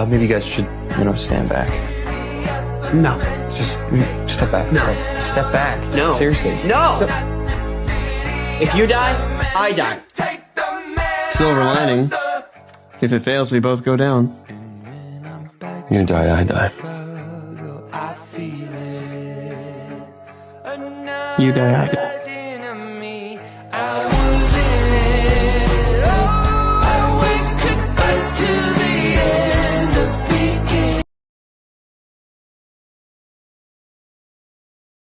maybe you guys should, stand back. No. Just step back. No. Just step back. No. Seriously. No! If you die, I die. Silver lining. If it fails, we both go down. You die, I die. You die, I die.